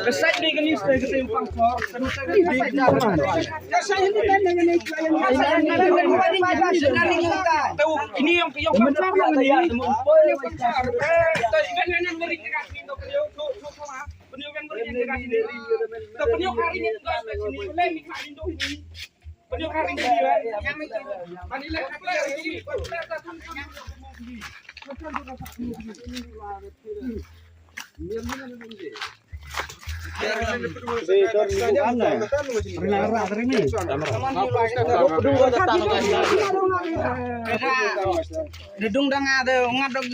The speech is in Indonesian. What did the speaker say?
Besar di genis dari pangkor, terus di ini yang Dudung dah ada ngadog